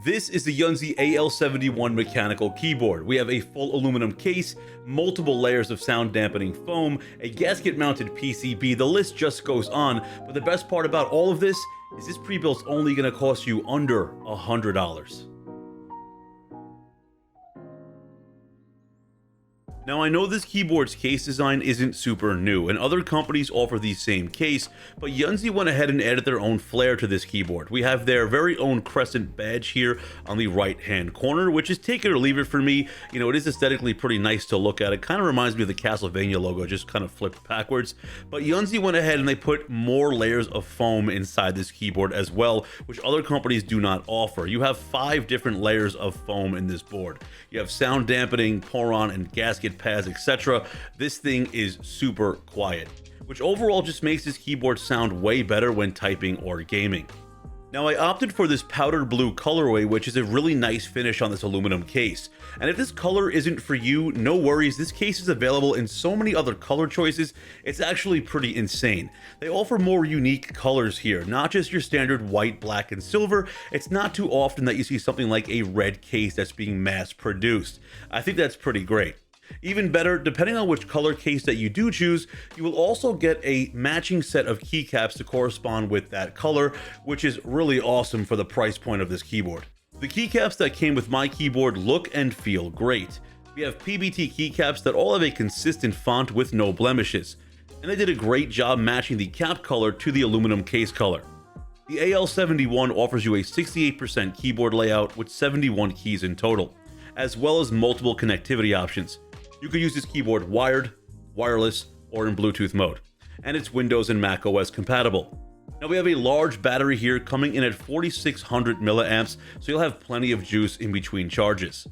This is the Yunzii AL71 Mechanical Keyboard. We have a full aluminum case, multiple layers of sound dampening foam, a gasket mounted PCB, the list just goes on, but the best part about all of this is this pre-built's only going to cost you under $100. Now I know this keyboard's case design isn't super new, and other companies offer the same case, but Yunzii went ahead and added their own flair to this keyboard. We have their very own crescent badge here on the right hand corner, which is take it or leave it for me. You know, it is aesthetically pretty nice to look at. It kind of reminds me of the Castlevania logo, just kind of flipped backwards. But Yunzii went ahead and they put more layers of foam inside this keyboard as well, which other companies do not offer. You have 5 different layers of foam in this board. You have sound dampening, pour-on, and gasket pads, etc. This thing is super quiet, which overall just makes this keyboard sound way better when typing or gaming. Now I opted for this powder blue colorway, which is a really nice finish on this aluminum case. And if this color isn't for you, no worries, this case is available in so many other color choices, it's actually pretty insane. They offer more unique colors here, not just your standard white, black, and silver. It's not too often that you see something like a red case that's being mass produced. I think that's pretty great. Even better, depending on which color case that you do choose, you will also get a matching set of keycaps to correspond with that color, which is really awesome for the price point of this keyboard. The keycaps that came with my keyboard look and feel great. We have PBT keycaps that all have a consistent font with no blemishes, and they did a great job matching the cap color to the aluminum case color. The AL71 offers you a 68% keyboard layout with 71 keys in total, as well as multiple connectivity options. You could use this keyboard wired, wireless, or in Bluetooth mode, and it's Windows and Mac OS compatible. Now we have a large battery here coming in at 4600 milliamps, so you'll have plenty of juice in between charges.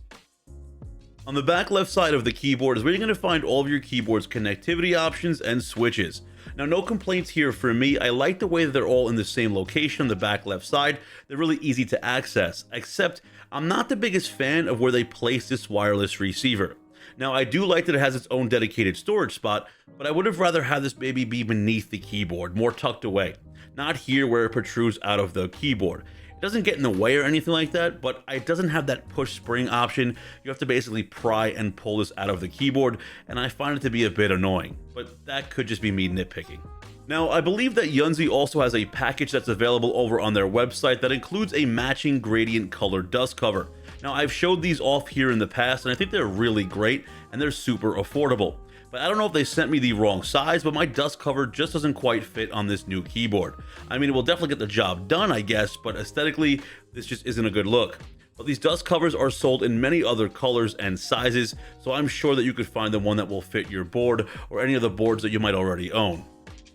On the back left side of the keyboard is where you're going to find all of your keyboard's connectivity options and switches. Now no complaints here for me. I like the way that they're all in the same location on the back left side. They're really easy to access, except I'm not the biggest fan of where they place this wireless receiver. Now I do like that it has its own dedicated storage spot, but I would have rather had this baby be beneath the keyboard, more tucked away. Not here where it protrudes out of the keyboard. It doesn't get in the way or anything like that, but it doesn't have that push spring option. You have to basically pry and pull this out of the keyboard, and I find it to be a bit annoying, but that could just be me nitpicking. Now, I believe that Yunzii also has a package that's available over on their website that includes a matching gradient color dust cover. Now, I've showed these off here in the past, and I think they're really great, and they're super affordable. But I don't know if they sent me the wrong size, but my dust cover just doesn't quite fit on this new keyboard. I mean, it will definitely get the job done, I guess, but aesthetically, this just isn't a good look. But these dust covers are sold in many other colors and sizes, so I'm sure that you could find the one that will fit your board or any of the boards that you might already own.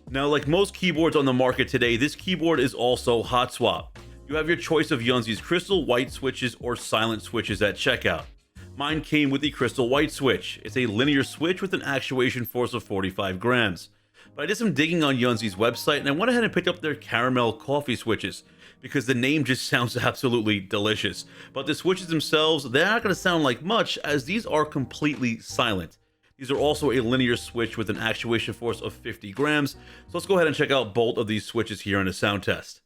Now, like most keyboards on the market today, this keyboard is also hot swap. You have your choice of Yunzii's crystal white switches or silent switches at checkout. Mine came with the crystal white switch. It's a linear switch with an actuation force of 45 grams. But I did some digging on Yunzii's website and I went ahead and picked up their caramel coffee switches because the name just sounds absolutely delicious. But the switches themselves, they're not going to sound like much as these are completely silent. These are also a linear switch with an actuation force of 50 grams. So let's go ahead and check out both of these switches here in a sound test.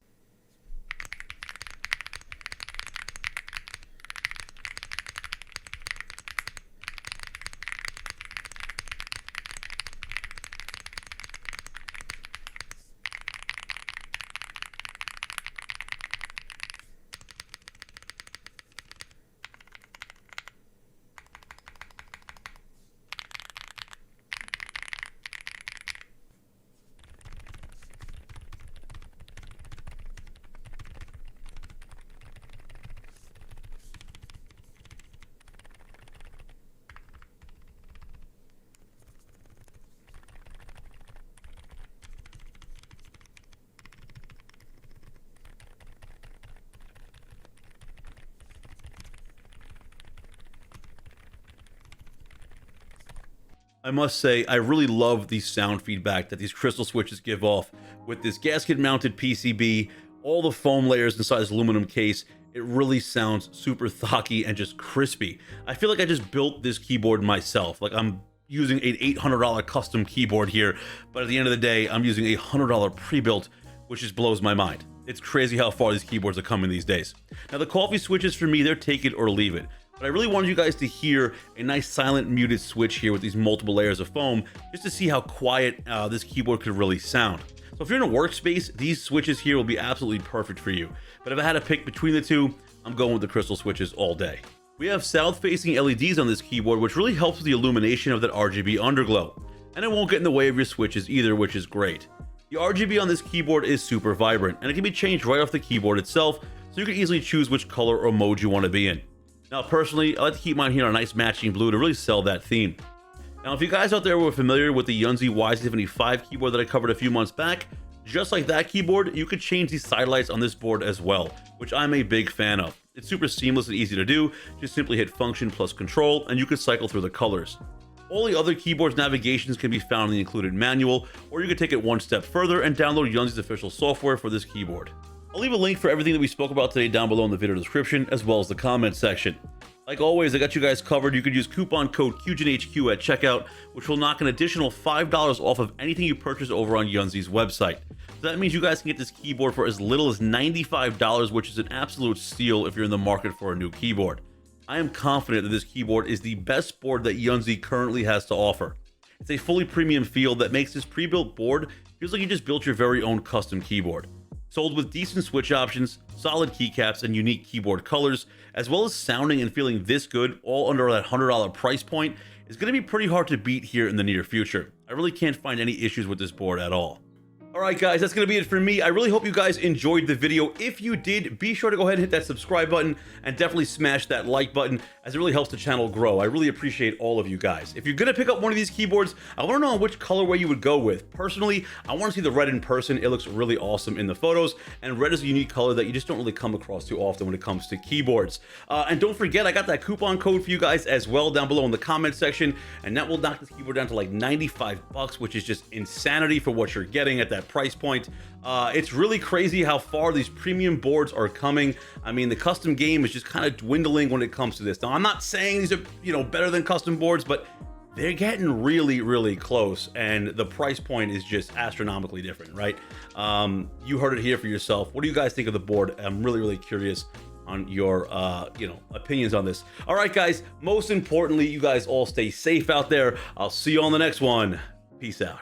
I must say, I really love the sound feedback that these crystal switches give off with this gasket-mounted PCB, all the foam layers inside this aluminum case. It really sounds super thocky and just crispy. I feel like I just built this keyboard myself. Like I'm using an $800 custom keyboard here, but at the end of the day, I'm using a $100 pre-built, which just blows my mind. It's crazy how far these keyboards are coming these days. Now the coffee switches for me, they're take it or leave it. But I really wanted you guys to hear a nice silent muted switch here with these multiple layers of foam, just to see how quiet this keyboard could really sound. So if you're in a workspace, these switches here will be absolutely perfect for you. But if I had to pick between the two, I'm going with the crystal switches all day. We have south-facing LEDs on this keyboard, which really helps with the illumination of that RGB underglow. And it won't get in the way of your switches either, which is great. The RGB on this keyboard is super vibrant, and it can be changed right off the keyboard itself, so you can easily choose which color or mode you want to be in. Now personally, I like to keep mine here on a nice matching blue to really sell that theme. Now if you guys out there were familiar with the Yunzii AL71 keyboard that I covered a few months back, just like that keyboard, you could change the side lights on this board as well, which I'm a big fan of. It's super seamless and easy to do, just simply hit function plus control and you can cycle through the colors. All the other keyboard's navigations can be found in the included manual, or you can take it one step further and download Yunzii's official software for this keyboard. I'll leave a link for everything that we spoke about today down below in the video description, as well as the comment section. Like always, I got you guys covered. You could use coupon code QGenHQ at checkout, which will knock an additional $5 off of anything you purchase over on Yunzii's website. So that means you guys can get this keyboard for as little as $95, which is an absolute steal if you're in the market for a new keyboard. I am confident that this keyboard is the best board that Yunzii currently has to offer. It's a fully premium feel that makes this pre-built board feels like you just built your very own custom keyboard. Sold with decent switch options, solid keycaps, and unique keyboard colors, as well as sounding and feeling this good all under that $100 price point, is going to be pretty hard to beat here in the near future. I really can't find any issues with this board at all. Alright guys, that's going to be it for me. I really hope you guys enjoyed the video. If you did, be sure to go ahead and hit that subscribe button and definitely smash that like button, as it really helps the channel grow. I really appreciate all of you guys. If you're going to pick up one of these keyboards, I want to know on which colorway you would go with. Personally, I want to see the red in person. It looks really awesome in the photos, and red is a unique color that you just don't really come across too often when it comes to keyboards. And don't forget, I got that coupon code for you guys as well down below in the comment section, and that will knock this keyboard down to like 95 bucks, which is just insanity for what you're getting at that price point. It's really crazy how far these premium boards are coming. I mean, the custom game is just kind of dwindling when it comes to this. Now, I'm not saying these are, better than custom boards, but they're getting really, really close, and the price point is just astronomically different, right? You heard it here for yourself. What do you guys think of the board? I'm really, really curious on your, opinions on this. All right, guys, most importantly, you guys all stay safe out there. I'll see you on the next one. Peace out.